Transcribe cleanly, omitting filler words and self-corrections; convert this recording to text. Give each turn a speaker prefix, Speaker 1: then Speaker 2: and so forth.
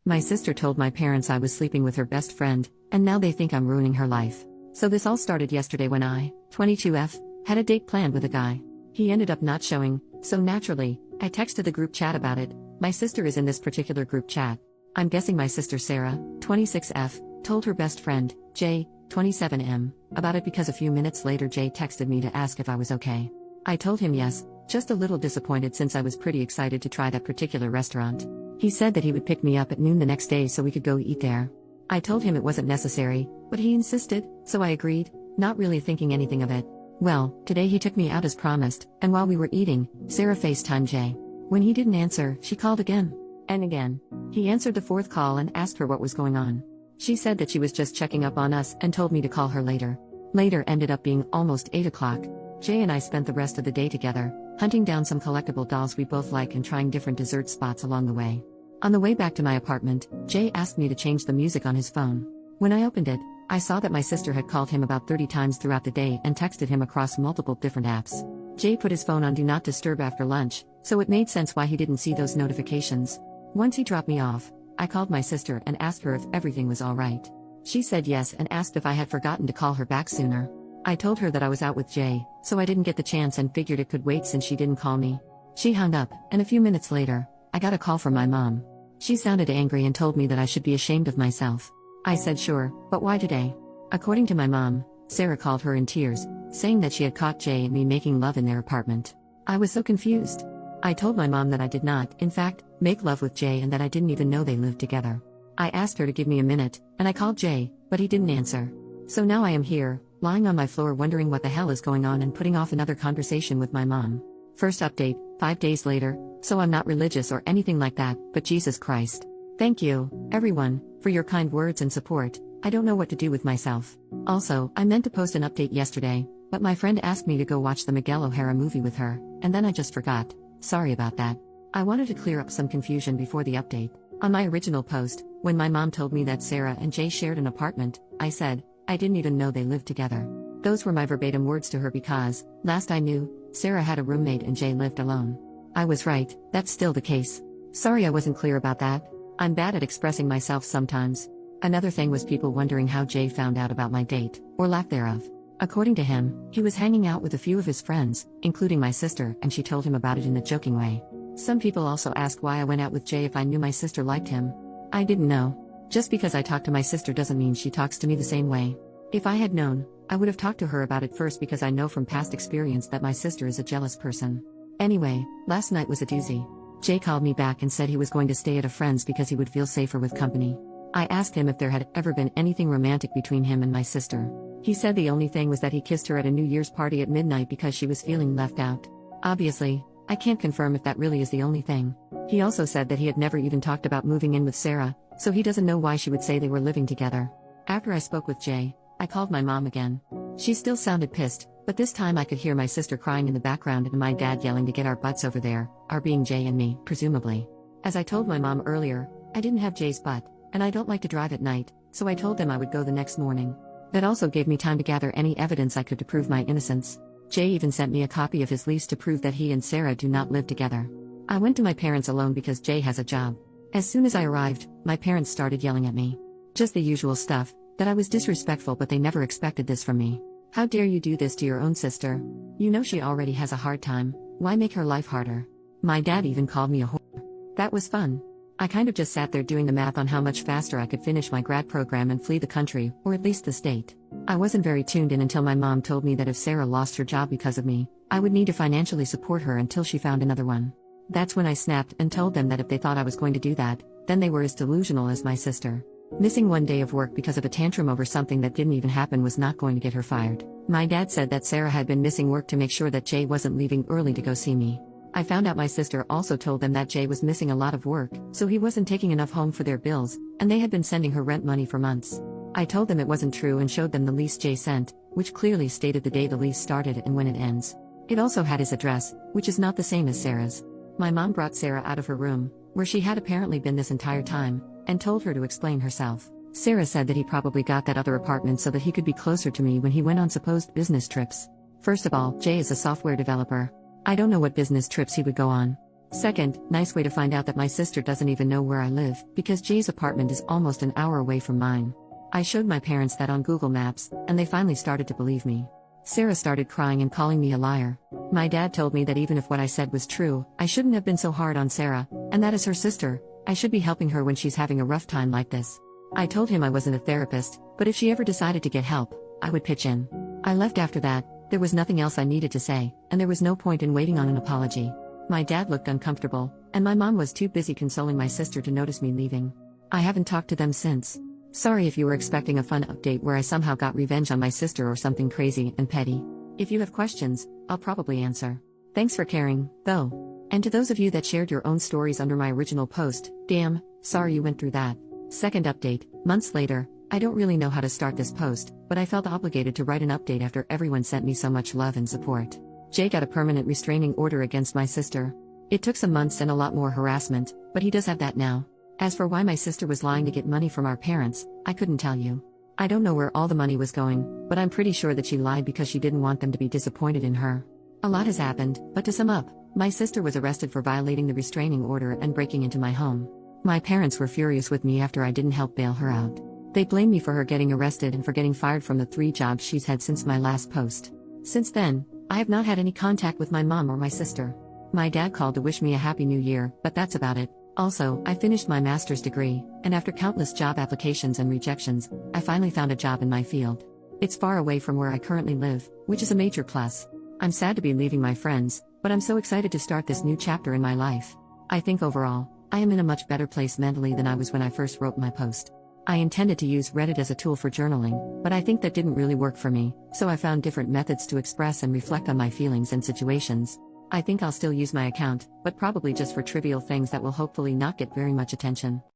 Speaker 1: My sister told my parents I was sleeping with her best friend, and now they think I'm ruining her life. So this all started yesterday when I, 22F, had a date planned with a guy. He ended up not showing, so naturally, I texted the group chat about it. My sister is in this particular group chat. I'm guessing my sister Sarah, 26F, told her best friend, Jay, 27M, about it because a few minutes later Jay texted me to ask if I was okay. I told him yes, just a little disappointed since I was pretty excited to try that particular restaurant. He said that he would pick me up at noon the next day so we could go eat there. I told him it wasn't necessary, but he insisted, so I agreed, not really thinking anything of it. Well, today he took me out as promised, and while we were eating, Sarah FaceTimed Jay. When he didn't answer, she called again. And again. He answered the fourth call and asked her what was going on. She said that she was just checking up on us and told me to call her later. Later ended up being almost 8 o'clock. Jay and I spent the rest of the day together, hunting down some collectible dolls we both like and trying different dessert spots along the way. On the way back to my apartment, Jay asked me to change the music on his phone. When I opened it, I saw that my sister had called him about 30 times throughout the day and texted him across multiple different apps. Jay put his phone on Do Not Disturb after lunch, so it made sense why he didn't see those notifications. Once he dropped me off, I called my sister and asked her if everything was alright. She said yes and asked if I had forgotten to call her back sooner. I told her that I was out with Jay, so I didn't get the chance and figured it could wait since she didn't call me. She hung up, and a few minutes later, I got a call from my mom. She sounded angry and told me that I should be ashamed of myself. I said sure, but why today? According to my mom, Sarah called her in tears, saying that she had caught Jay and me making love in their apartment. I was so confused. I told my mom that I did not, in fact, make love with Jay and that I didn't even know they lived together. I asked her to give me a minute, and I called Jay, but he didn't answer. So now I am here, lying on my floor wondering what the hell is going on and putting off another conversation with my mom. First update, 5 days later, so I'm not religious or anything like that, but Jesus Christ. Thank you, everyone, for your kind words and support. I don't know what to do with myself. Also, I meant to post an update yesterday, but my friend asked me to go watch the Miguel O'Hara movie with her, and then I just forgot. Sorry about that. I wanted to clear up some confusion before the update. On my original post, when my mom told me that Sarah and Jay shared an apartment, I said, I didn't even know they lived together. Those were my verbatim words to her because, last I knew, Sarah had a roommate and Jay lived alone. I was right, that's still the case. Sorry I wasn't clear about that. I'm bad at expressing myself sometimes. Another thing was people wondering how Jay found out about my date, or lack thereof. According to him, he was hanging out with a few of his friends, including my sister, and she told him about it in a joking way. Some people also asked why I went out with Jay if I knew my sister liked him. I didn't know. Just because I talk to my sister doesn't mean she talks to me the same way. If I had known, I would have talked to her about it first because I know from past experience that my sister is a jealous person. Anyway, last night was a doozy. Jay called me back and said he was going to stay at a friend's because he would feel safer with company. I asked him if there had ever been anything romantic between him and my sister. He said the only thing was that he kissed her at a New Year's party at midnight because she was feeling left out. Obviously, I can't confirm if that really is the only thing. He also said that he had never even talked about moving in with Sarah, so he doesn't know why she would say they were living together. After I spoke with Jay, I called my mom again. She still sounded pissed, but this time I could hear my sister crying in the background and my dad yelling to get our butts over there, our being Jay and me, presumably. As I told my mom earlier, I didn't have Jay's butt, and I don't like to drive at night, so I told them I would go the next morning. That also gave me time to gather any evidence I could to prove my innocence. Jay even sent me a copy of his lease to prove that he and Sarah do not live together. I went to my parents alone because Jay has a job. As soon as I arrived, my parents started yelling at me. Just the usual stuff, that I was disrespectful, but they never expected this from me. How dare you do this to your own sister? You know she already has a hard time, why make her life harder? My dad even called me a whore. That was fun. I kind of just sat there doing the math on how much faster I could finish my grad program and flee the country, or at least the state. I wasn't very tuned in until my mom told me that if Sarah lost her job because of me, I would need to financially support her until she found another one. That's when I snapped and told them that if they thought I was going to do that, then they were as delusional as my sister. Missing one day of work because of a tantrum over something that didn't even happen was not going to get her fired. My dad said that Sarah had been missing work to make sure that Jay wasn't leaving early to go see me. I found out my sister also told them that Jay was missing a lot of work, so he wasn't taking enough home for their bills, and they had been sending her rent money for months. I told them it wasn't true and showed them the lease Jay sent, which clearly stated the day the lease started and when it ends. It also had his address, which is not the same as Sarah's. My mom brought Sarah out of her room, where she had apparently been this entire time, and told her to explain herself. Sarah said that he probably got that other apartment so that he could be closer to me when he went on supposed business trips. First of all, Jay is a software developer. I don't know what business trips he would go on. Second, nice way to find out that my sister doesn't even know where I live, because Jay's apartment is almost an hour away from mine. I showed my parents that on Google Maps, and they finally started to believe me. Sarah started crying and calling me a liar. My dad told me that even if what I said was true, I shouldn't have been so hard on Sarah, and that as her sister, I should be helping her when she's having a rough time like this. I told him I wasn't a therapist, but if she ever decided to get help, I would pitch in. I left after that. There was nothing else I needed to say, and there was no point in waiting on an apology. My dad looked uncomfortable, and my mom was too busy consoling my sister to notice me leaving. I haven't talked to them since. Sorry if you were expecting a fun update where I somehow got revenge on my sister or something crazy and petty. If you have questions, I'll probably answer. Thanks for caring, though. And to those of you that shared your own stories under my original post, damn, sorry you went through that. Second update, months later. I don't really know how to start this post, but I felt obligated to write an update after everyone sent me so much love and support. Jay got a permanent restraining order against my sister. It took some months and a lot more harassment, but he does have that now. As for why my sister was lying to get money from our parents, I couldn't tell you. I don't know where all the money was going, but I'm pretty sure that she lied because she didn't want them to be disappointed in her. A lot has happened, but to sum up, my sister was arrested for violating the restraining order and breaking into my home. My parents were furious with me after I didn't help bail her out. They blamed me for her getting arrested and for getting fired from the 3 jobs she's had since my last post. Since then, I have not had any contact with my mom or my sister. My dad called to wish me a happy new year, but that's about it. Also, I finished my master's degree, and after countless job applications and rejections, I finally found a job in my field. It's far away from where I currently live, which is a major plus. I'm sad to be leaving my friends, but I'm so excited to start this new chapter in my life. I think overall, I am in a much better place mentally than I was when I first wrote my post. I intended to use Reddit as a tool for journaling, but I think that didn't really work for me, so I found different methods to express and reflect on my feelings and situations. I think I'll still use my account, but probably just for trivial things that will hopefully not get very much attention.